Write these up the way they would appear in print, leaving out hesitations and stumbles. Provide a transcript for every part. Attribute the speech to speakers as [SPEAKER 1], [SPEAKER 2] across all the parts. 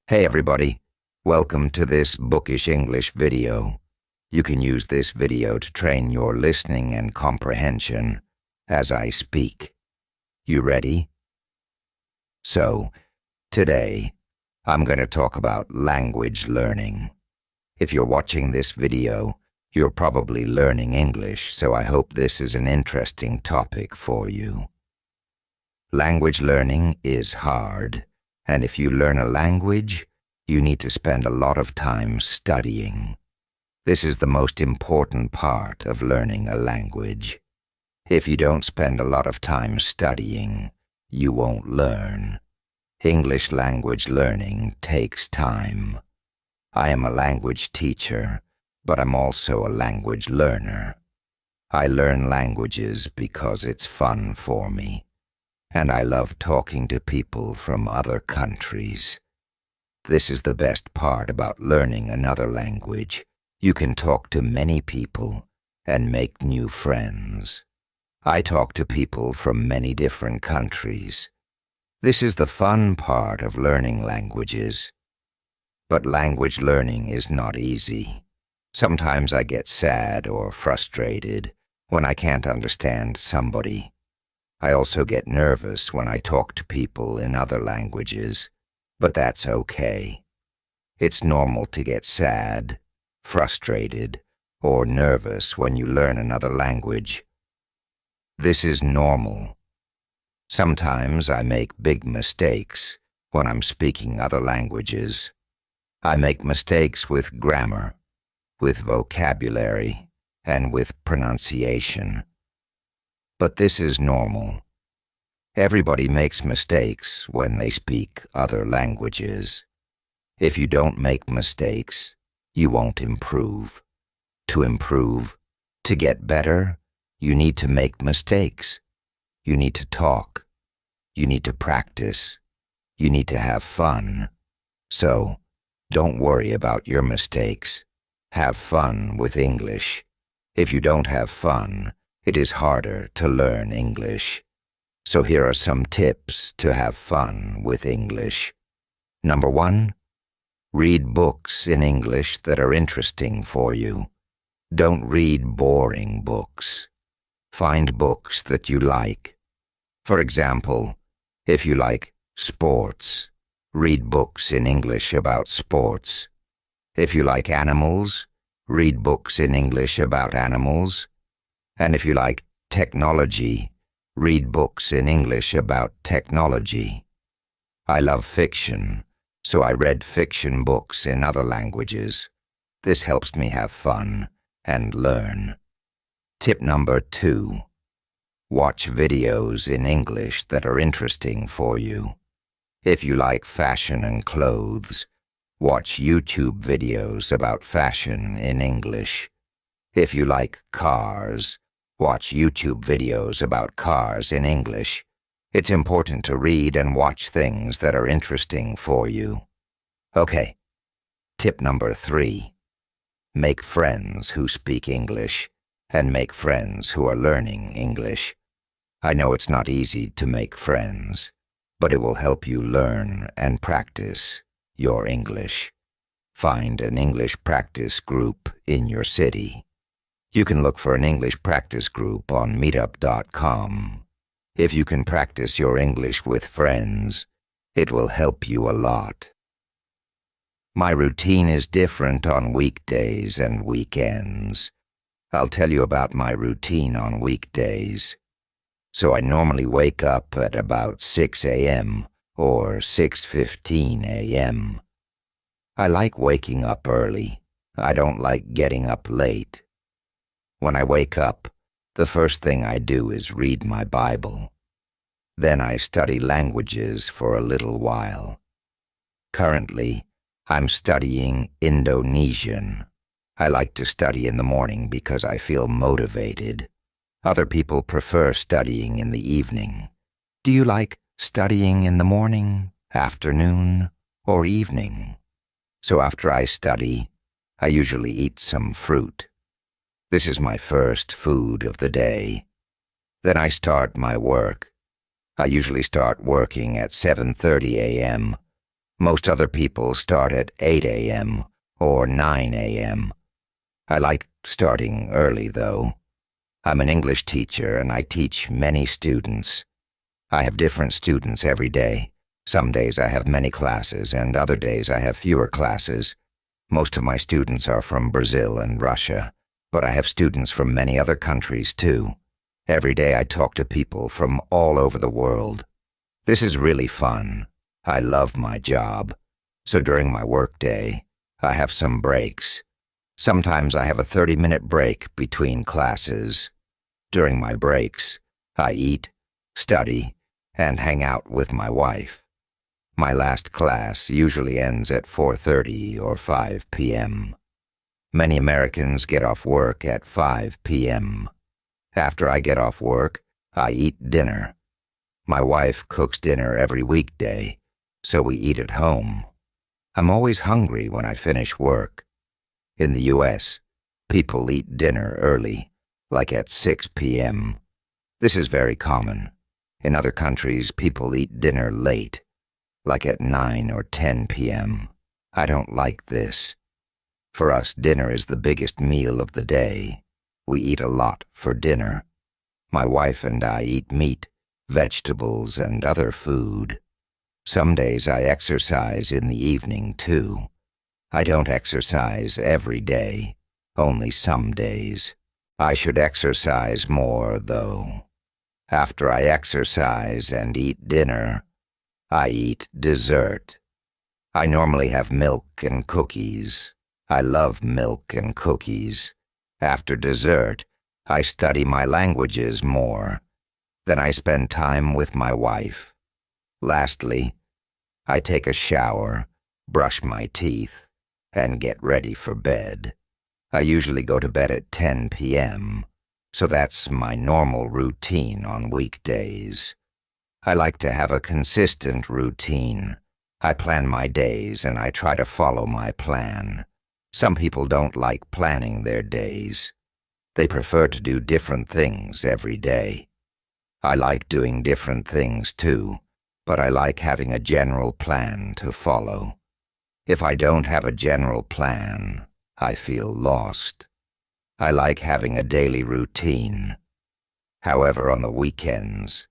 [SPEAKER 1] Hey everybody, welcome to this bookish English video. You can use this video to train your listening and comprehension as I speak. You ready? So, today, I'm going to talk about language learning. If you're watching this video, you're probably learning English, so I hope this is an interesting topic for you. Language learning is hard. And if you learn a language, you need to spend a lot of time studying. This is the most important part of learning a language. If you don't spend a lot of time studying, you won't learn. English language learning takes time. I am a language teacher, but I'm also a language learner. I learn languages because it's fun for me. And I love talking to people from other countries. This is the best part about learning another language. You can talk to many people and make new friends. I talk to people from many different countries. This is the fun part of learning languages. But language learning is not easy. Sometimes I get sad or frustrated when I can't understand somebody. I also get nervous when I talk to people in other languages, but that's okay. It's normal to get sad, frustrated, or nervous when you learn another language. This is normal. Sometimes I make big mistakes when I'm speaking other languages. I make mistakes with grammar, with vocabulary, and with pronunciation. But this is normal. Everybody makes mistakes when they speak other languages. If you don't make mistakes, you won't improve. To improve, to get better, you need to make mistakes. You need to talk. You need to practice. You need to have fun. So, don't worry about your mistakes. Have fun with English. If you don't have fun, it is harder to learn English. So here are some tips to have fun with English. Number 1, read books in English that are interesting for you. Don't read boring books. Find books that you like. For example, if you like sports, read books in English about sports. If you like animals, read books in English about animals. And if you like technology, read books in English about technology. I love fiction, so I read fiction books in other languages. This helps me have fun and learn. Tip number 2, watch videos in English that are interesting for you. If you like fashion and clothes, watch YouTube videos about fashion in English. If you like cars, watch YouTube videos about cars in English. It's important to read and watch things that are interesting for you. Okay, tip number 3. Make friends who speak English and make friends who are learning English. I know it's not easy to make friends, but it will help you learn and practice your English. Find an English practice group in your city. You can look for an English practice group on meetup.com. If you can practice your English with friends, it will help you a lot. My routine is different on weekdays and weekends. I'll tell you about my routine on weekdays. So I normally wake up at about 6 a.m. or 6:15 a.m. I like waking up early. I don't like getting up late. When I wake up, the first thing I do is read my Bible. Then I study languages for a little while. Currently, I'm studying Indonesian. I like to study in the morning because I feel motivated. Other people prefer studying in the evening. Do you like studying in the morning, afternoon, or evening? So after I study, I usually eat some fruit. This is my first food of the day. Then I start my work. I usually start working at 7:30 a.m. Most other people start at 8 a.m. or 9 a.m. I like starting early, though. I'm an English teacher and I teach many students. I have different students every day. Some days I have many classes and other days I have fewer classes. Most of my students are from Brazil and Russia, but I have students from many other countries too. Every day I talk to people from all over the world. This is really fun. I love my job. So during my workday, I have some breaks. Sometimes I have a 30-minute break between classes. During my breaks, I eat, study, and hang out with my wife. My last class usually ends at 4:30 or 5 p.m. Many Americans get off work at 5 p.m. After I get off work, I eat dinner. My wife cooks dinner every weekday, so we eat at home. I'm always hungry when I finish work. In the U.S., people eat dinner early, like at 6 p.m. This is very common. In other countries, people eat dinner late, like at 9 or 10 p.m. I don't like this. For us, dinner is the biggest meal of the day. We eat a lot for dinner. My wife and I eat meat, vegetables, and other food. Some days I exercise in the evening, too. I don't exercise every day, only some days. I should exercise more, though. After I exercise and eat dinner, I eat dessert. I normally have milk and cookies. I love milk and cookies. After dessert, I study my languages more. Then I spend time with my wife. Lastly, I take a shower, brush my teeth, and get ready for bed. I usually go to bed at 10 p.m., so that's my normal routine on weekdays. I like to have a consistent routine. I plan my days and I try to follow my plan. Some people don't like planning their days. They prefer to do different things every day. I like doing different things too, but I like having a general plan to follow. If I don't have a general plan, I feel lost. I like having a daily routine. However, on the weekends,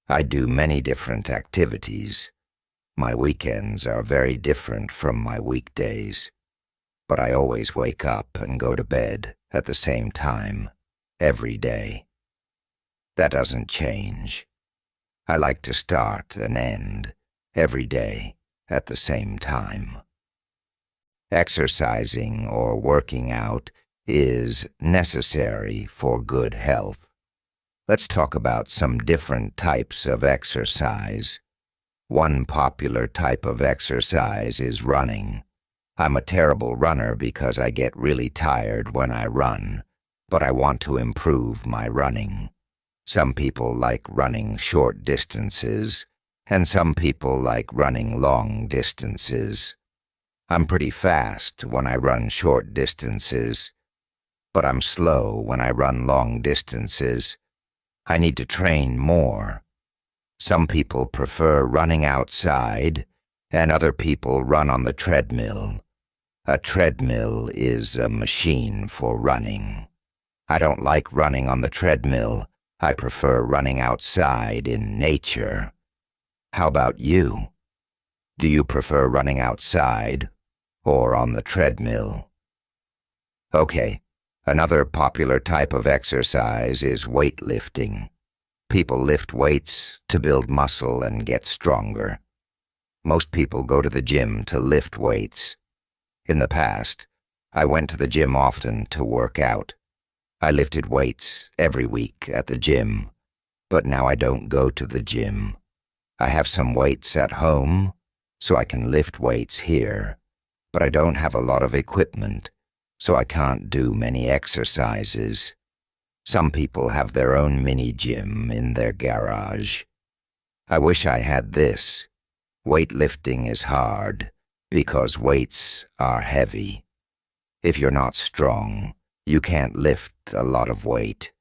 [SPEAKER 1] I do many different activities. My weekends are very different from my weekdays, but I always wake up and go to bed at the same time, every day. That doesn't change. I like to start and end every day at the same time. Exercising or working out is necessary for good health. Let's talk about some different types of exercise. One popular type of exercise is running. I'm a terrible runner because I get really tired when I run, but I want to improve my running. Some people like running short distances, and some people like running long distances. I'm pretty fast when I run short distances, but I'm slow when I run long distances. I need to train more. Some people prefer running outside, and other people run on the treadmill. A treadmill is a machine for running. I don't like running on the treadmill. I prefer running outside in nature. How about you? Do you prefer running outside or on the treadmill? Okay, another popular type of exercise is weightlifting. People lift weights to build muscle and get stronger. Most people go to the gym to lift weights. In the past, I went to the gym often to work out. I lifted weights every week at the gym, but now I don't go to the gym. I have some weights at home, so I can lift weights here, but I don't have a lot of equipment, so I can't do many exercises. Some people have their own mini gym in their garage. I wish I had this. Weightlifting is hard because weights are heavy. If you're not strong, you can't lift a lot of weight.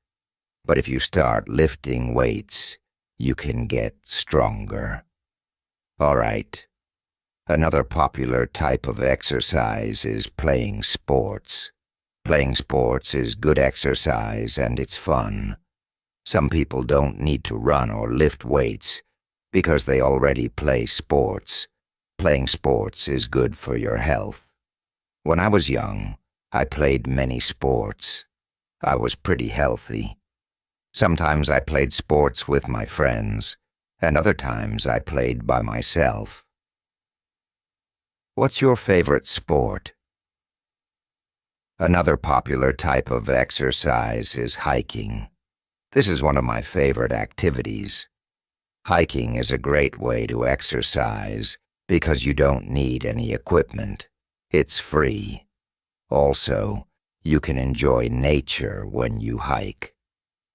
[SPEAKER 1] But if you start lifting weights, you can get stronger. All right. Another popular type of exercise is playing sports. Playing sports is good exercise and it's fun. Some people don't need to run or lift weights because they already play sports. Playing sports is good for your health. When I was young, I played many sports. I was pretty healthy. Sometimes I played sports with my friends, and other times I played by myself. What's your favorite sport? Another popular type of exercise is hiking. This is one of my favorite activities. Hiking is a great way to exercise because you don't need any equipment. It's free. Also, you can enjoy nature when you hike.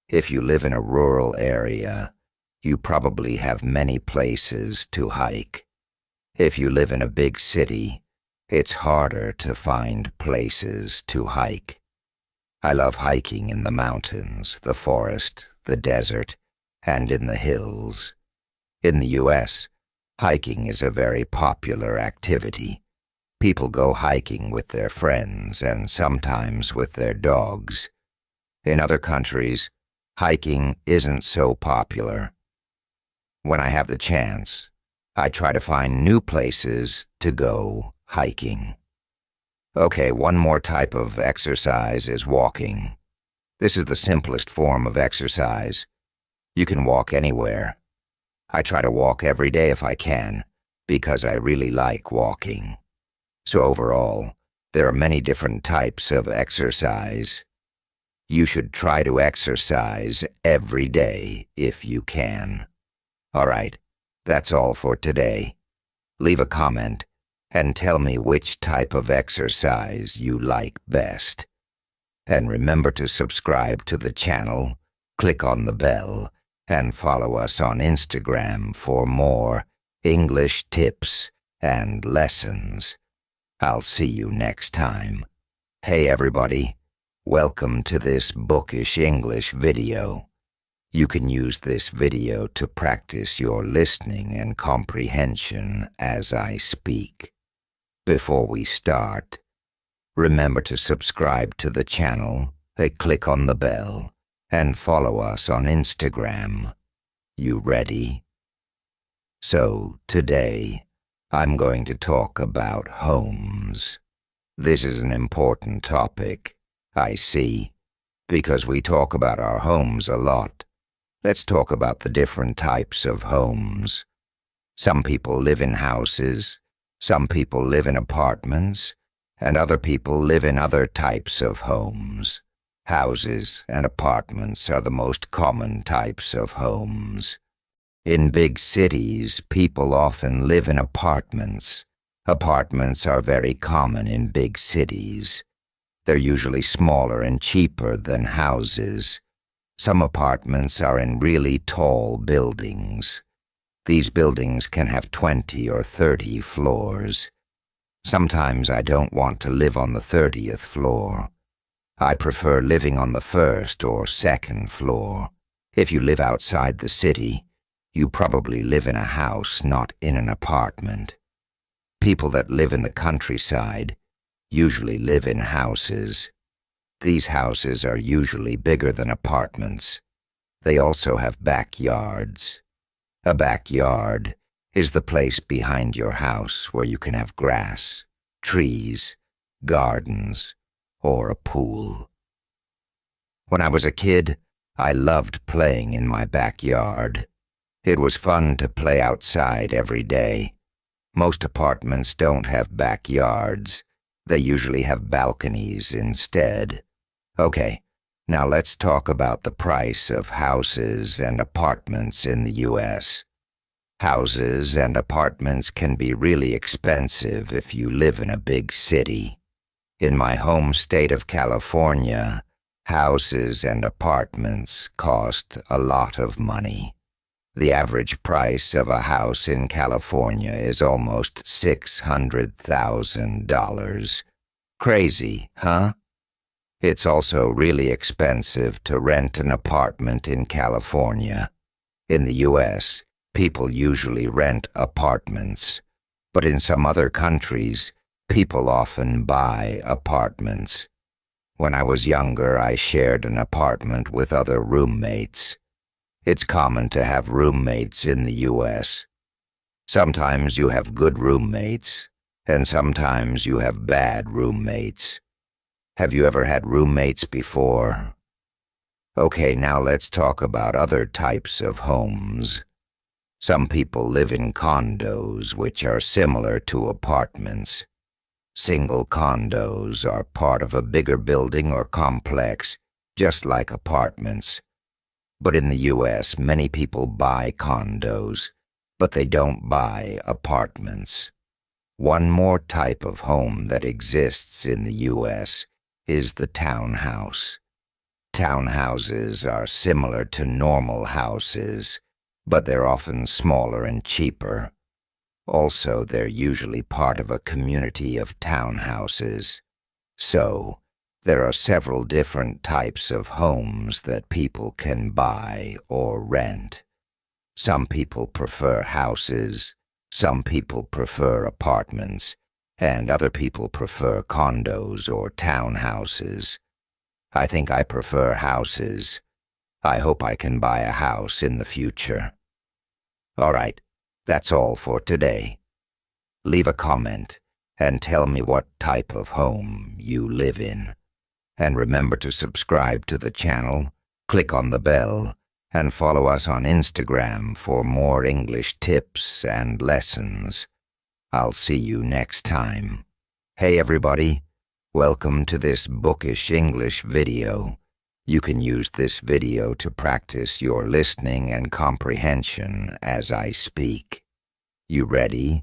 [SPEAKER 1] If you live in a rural area, you probably have many places to hike. If you live in a big city, it's harder to find places to hike. I love hiking in the mountains, the forest, the desert, and in the hills. In the U.S., hiking is a very popular activity. People go hiking with their friends and sometimes with their dogs. In other countries, hiking isn't so popular. When I have the chance, I try to find new places to go hiking. Okay, one more type of exercise is walking. This is the simplest form of exercise. You can walk anywhere. I try to walk every day if I can, because I really like walking. So overall, there are many different types of exercise. You should try to exercise every day if you can. All right, that's all for today. Leave a comment and tell me which type of exercise you like best. And remember to subscribe to the channel, click on the bell, and follow us on Instagram for more English tips and lessons. I'll see you next time. Hey everybody, welcome to this bookish English video. You can use this video to practice your listening and comprehension as I speak. Before we start, remember to subscribe to the channel, click on the bell, and follow us on Instagram. You ready? So, today, I'm going to talk about homes. This is an important topic, I see, because we talk about our homes a lot. Let's talk about the different types of homes. Some people live in houses, some people live in apartments, and other people live in other types of homes. Houses and apartments are the most common types of homes. In big cities, people often live in apartments. Apartments are very common in big cities. They're usually smaller and cheaper than houses. Some apartments are in really tall buildings. These buildings can have 20 or 30 floors. Sometimes I don't want to live on the 30th floor. I prefer living on the first or second floor. If you live outside the city, you probably live in a house, not in an apartment. People that live in the countryside usually live in houses. These houses are usually bigger than apartments. They also have backyards. A backyard is the place behind your house where you can have grass, trees, gardens, or a pool. When I was a kid, I loved playing in my backyard. It was fun to play outside every day. Most apartments don't have backyards. They usually have balconies instead. Okay, now let's talk about the price of houses and apartments in the U.S. Houses and apartments can be really expensive if you live in a big city. In my home state of California, houses and apartments cost a lot of money. The average price of a house in California is almost $600,000. Crazy, huh? It's also really expensive to rent an apartment in California. In the U.S., people usually rent apartments, But in some other countries, people often buy apartments. When I was younger, I shared an apartment with other roommates. It's common to have roommates in the U.S. Sometimes you have good roommates, and sometimes you have bad roommates. Have you ever had roommates before? Okay, now let's talk about other types of homes. Some people live in condos, which are similar to apartments. Single condos are part of a bigger building or complex, just like apartments. But in the U.S., many people buy condos, but they don't buy apartments. One more type of home that exists in the U.S. is the townhouse. Townhouses are similar to normal houses, but they're often smaller and cheaper. Also, they're usually part of a community of townhouses. So, there are several different types of homes that people can buy or rent. Some people prefer houses, some people prefer apartments, and other people prefer condos or townhouses. I think I prefer houses. I hope I can buy a house in the future. All right, that's all for today. Leave a comment and tell me what type of home you live in. And remember to subscribe to the channel, click on the bell, and follow us on Instagram for more English tips and lessons. I'll see you next time. Hey everybody, welcome to this bookish English video. You can use this video to practice your listening and comprehension as I speak. You ready?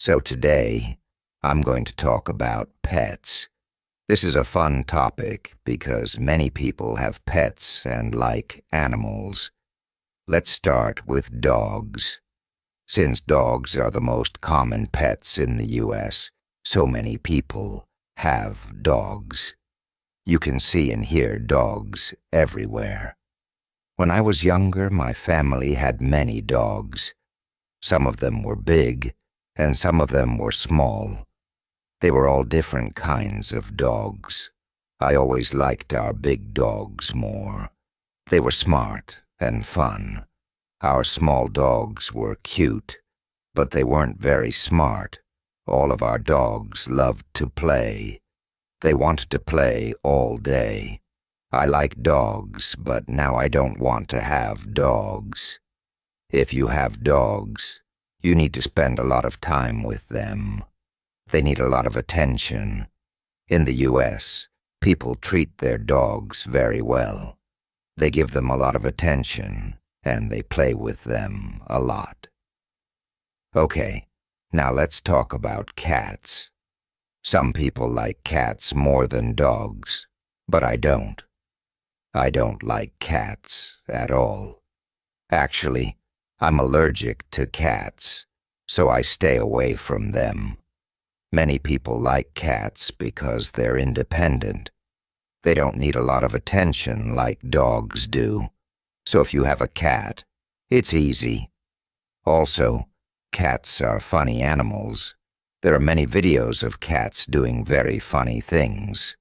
[SPEAKER 1] So today, I'm going to talk about pets. This is a fun topic because many people have pets and like animals. Let's start with dogs. Since dogs are the most common pets in the U.S., so many people have dogs. You can see and hear dogs everywhere. When I was younger, my family had many dogs. Some of them were big, and some of them were small. They were all different kinds of dogs. I always liked our big dogs more. They were smart and fun. Our small dogs were cute, but they weren't very smart. All of our dogs loved to play. They wanted to play all day. I like dogs, but now I don't want to have dogs. If you have dogs, you need to spend a lot of time with them. They need a lot of attention. In the U.S., people treat their dogs very well. They give them a lot of attention, and they play with them a lot. Okay, now let's talk about cats. Some people like cats more than dogs, but I don't. I don't like cats at all. Actually, I'm allergic to cats, so I stay away from them. Many people like cats because they're independent. They don't need a lot of attention like dogs do. So if you have a cat, it's easy. Also, cats are funny animals. There are many videos of cats doing very funny things.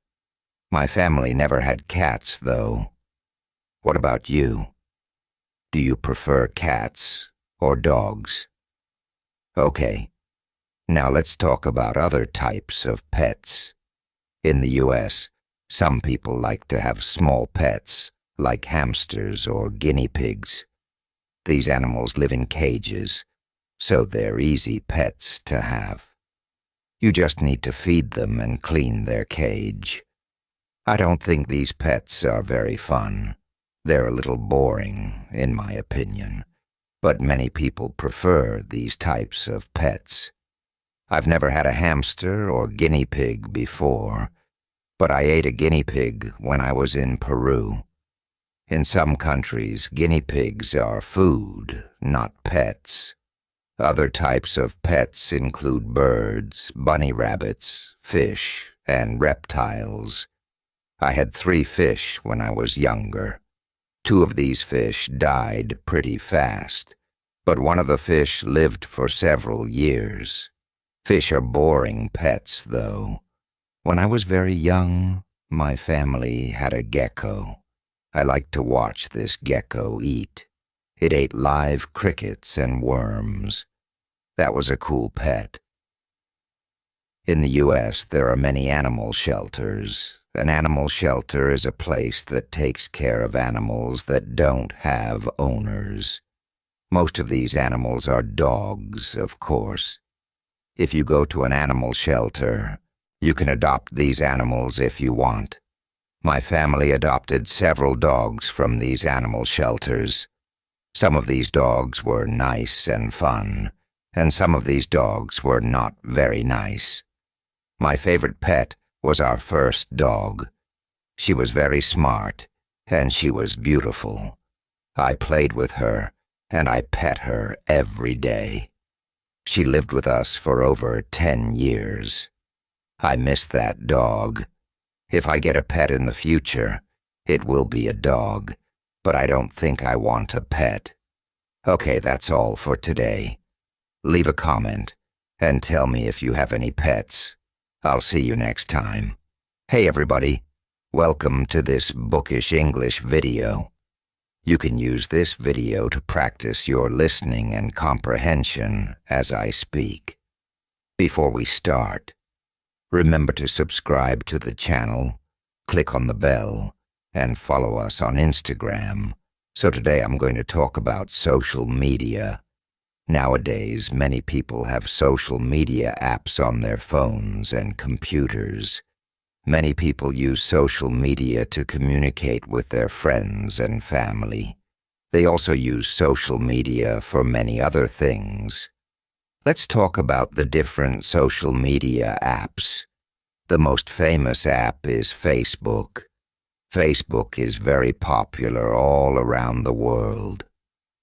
[SPEAKER 1] My family never had cats, though. What about you? Do you prefer cats or dogs? Okay, now let's talk about other types of pets. In the U.S., some people like to have small pets, like hamsters or guinea pigs. These animals live in cages, so they're easy pets to have. You just need to feed them and clean their cage. I don't think these pets are very fun. They're a little boring, in my opinion, but many people prefer these types of pets. I've never had a hamster or guinea pig before, but I ate a guinea pig when I was in Peru. In some countries, guinea pigs are food, not pets. Other types of pets include birds, bunny rabbits, fish, and reptiles. I had 3 fish when I was younger. 2 of these fish died pretty fast. But one of the fish lived for several years. Fish are boring pets, though. When I was very young, my family had a gecko. I liked to watch this gecko eat. It ate live crickets and worms. That was a cool pet. In the U.S., there are many animal shelters. An animal shelter is a place that takes care of animals that don't have owners. Most of these animals are dogs, of course. If you go to an animal shelter, you can adopt these animals if you want. My family adopted several dogs from these animal shelters. Some of these dogs were nice and fun, and some of these dogs were not very nice. My favorite pet was our first dog. She was very smart, and she was beautiful. I played with her, and I pet her every day. She lived with us for over 10 years. I miss that dog. If I get a pet in the future, it will be a dog, but I don't think I want a pet. Okay, that's all for today. Leave a comment, and tell me if you have any pets. I'll see you next time. Hey everybody, welcome to this bookish English video. You can use this video to practice your listening and comprehension as I speak. Before we start, remember to subscribe to the channel, click on the bell, and follow us on Instagram. So today I'm going to talk about social media. Nowadays, many people have social media apps on their phones and computers. Many people use social media to communicate with their friends and family. They also use social media for many other things. Let's talk about the different social media apps. The most famous app is Facebook. Facebook is very popular all around the world.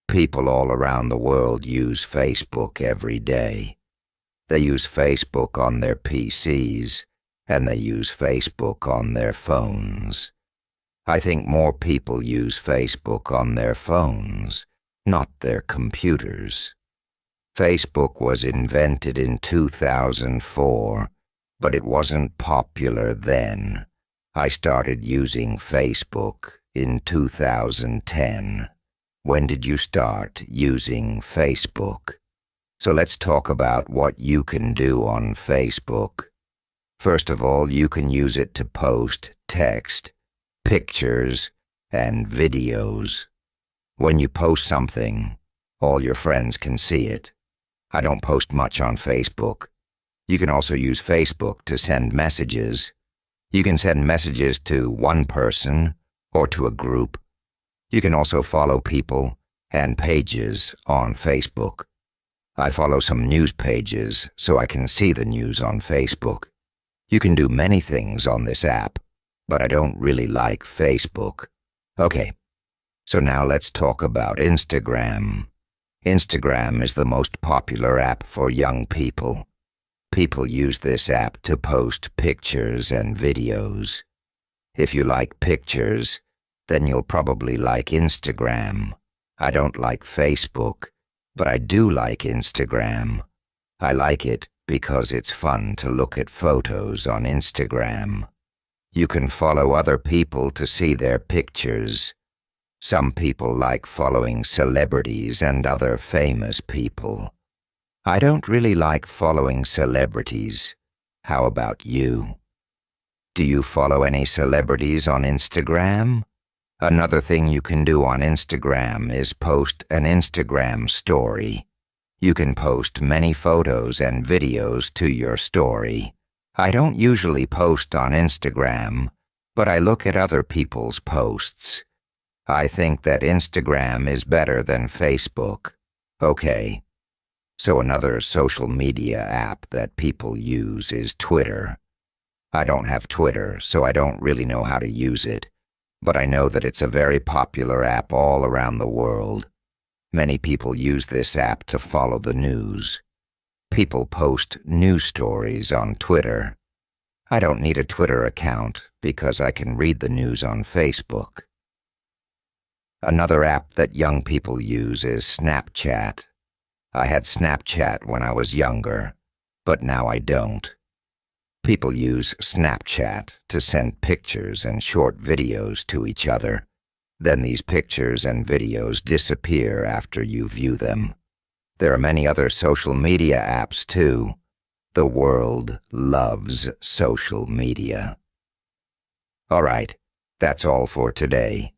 [SPEAKER 1] People all around the world use Facebook every day. They use Facebook on their PCs, and they use Facebook on their phones. I think more people use Facebook on their phones, not their computers. Facebook was invented in 2004, but it wasn't popular then. I started using Facebook in 2010. When did you start using Facebook? So let's talk about what you can do on Facebook. First of all, you can use it to post text, pictures, and videos. When you post something, all your friends can see it. I don't post much on Facebook. You can also use Facebook to send messages. You can send messages to one person or to a group. You can also follow people and pages on Facebook. I follow some news pages so I can see the news on Facebook. You can do many things on this app, but I don't really like Facebook. Okay, so now let's talk about Instagram. Instagram is the most popular app for young people. People use this app to post pictures and videos. If you like pictures, then you'll probably like Instagram. I don't like Facebook, but I do like Instagram. I like it because it's fun to look at photos on Instagram. You can follow other people to see their pictures. Some people like following celebrities and other famous people. I don't really like following celebrities. How about you? Do you follow any celebrities on Instagram? Another thing you can do on Instagram is post an Instagram story. You can post many photos and videos to your story. I don't usually post on Instagram, but I look at other people's posts. I think that Instagram is better than Facebook. Okay, so another social media app that people use is Twitter. I don't have Twitter, so I don't really know how to use it. But I know that it's a very popular app all around the world. Many people use this app to follow the news. People post news stories on Twitter. I don't need a Twitter account because I can read the news on Facebook. Another app that young people use is Snapchat. I had Snapchat when I was younger, but now I don't. People use Snapchat to send pictures and short videos to each other. Then these pictures and videos disappear after you view them. There are many other social media apps too. The world loves social media. All right, that's all for today.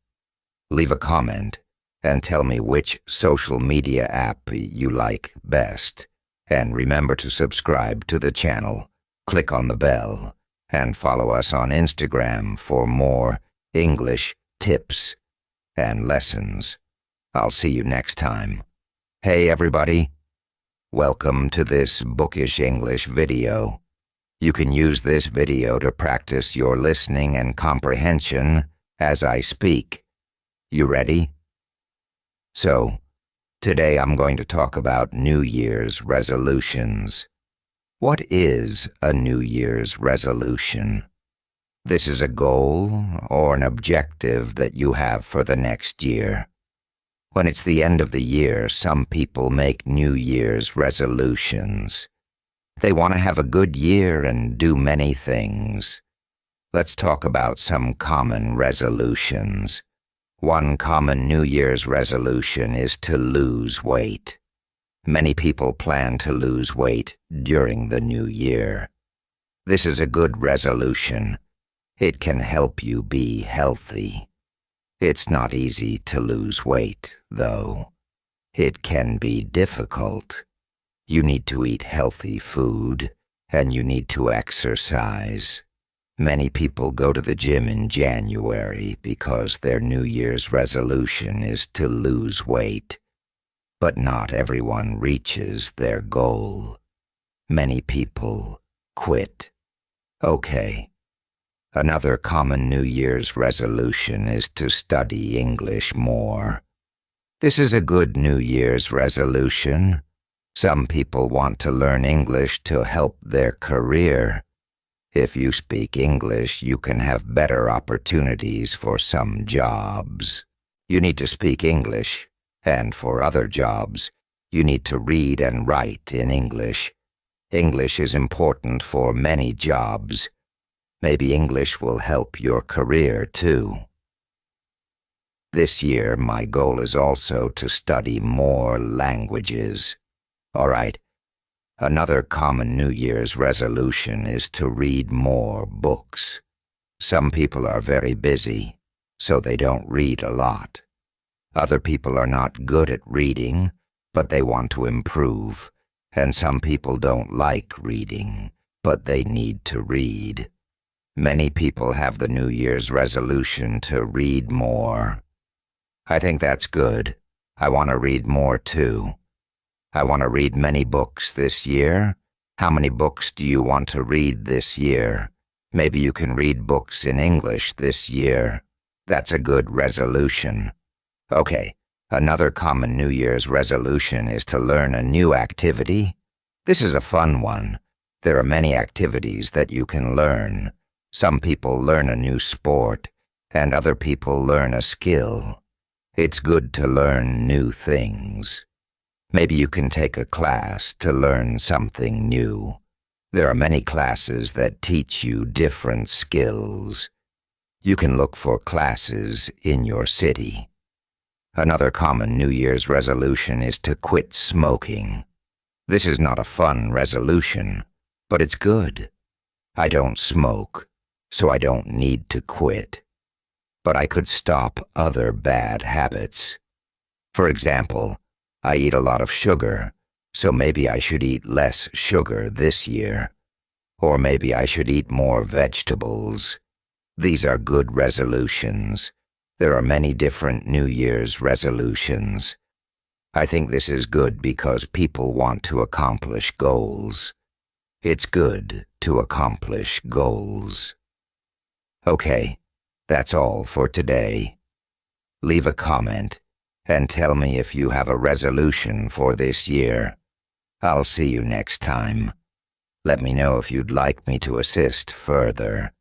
[SPEAKER 1] Leave a comment and tell me which social media app you like best. And remember to subscribe to the channel, click on the bell, and follow us on Instagram for more English tips and lessons. I'll see you next time. Hey everybody, welcome to this bookish English video. You can use this video to practice your listening and comprehension as I speak. You ready? So, today I'm going to talk about New Year's resolutions. What is a New Year's resolution? This is a goal or an objective that you have for the next year. When it's the end of the year, some people make New Year's resolutions. They want to have a good year and do many things. Let's talk about some common resolutions. One common New Year's resolution is to lose weight. Many people plan to lose weight during the new year. This is a good resolution. It can help you be healthy. It's not easy to lose weight, though. It can be difficult. You need to eat healthy food, and you need to exercise. Many people go to the gym in January because their New Year's resolution is to lose weight. But not everyone reaches their goal. Many people quit. Okay. Another common New Year's resolution is to study English more. This is a good New Year's resolution. Some people want to learn English to help their career. If you speak English, you can have better opportunities for some jobs. You need to speak English, and for other jobs, you need to read and write in English. English is important for many jobs. Maybe English will help your career too. This year, my goal is also to study more languages. All right. Another common New Year's resolution is to read more books. Some people are very busy, so they don't read a lot. Other people are not good at reading, but they want to improve. And some people don't like reading, but they need to read. Many people have the New Year's resolution to read more. I think that's good. I want to read more too. I want to read many books this year. How many books do you want to read this year? Maybe you can read books in English this year. That's a good resolution. Okay, another common New Year's resolution is to learn a new activity. This is a fun one. There are many activities that you can learn. Some people learn a new sport, and other people learn a skill. It's good to learn new things. Maybe you can take a class to learn something new. There are many classes that teach you different skills. You can look for classes in your city. Another common New Year's resolution is to quit smoking. This is not a fun resolution, but it's good. I don't smoke, so I don't need to quit. But I could stop other bad habits. For example, I eat a lot of sugar, so maybe I should eat less sugar this year. Or maybe I should eat more vegetables. These are good resolutions. There are many different New Year's resolutions. I think this is good because people want to accomplish goals. It's good to accomplish goals. Okay, that's all for today. Leave a comment and tell me if you have a resolution for this year. I'll see you next time. Let me know if you'd like me to assist further.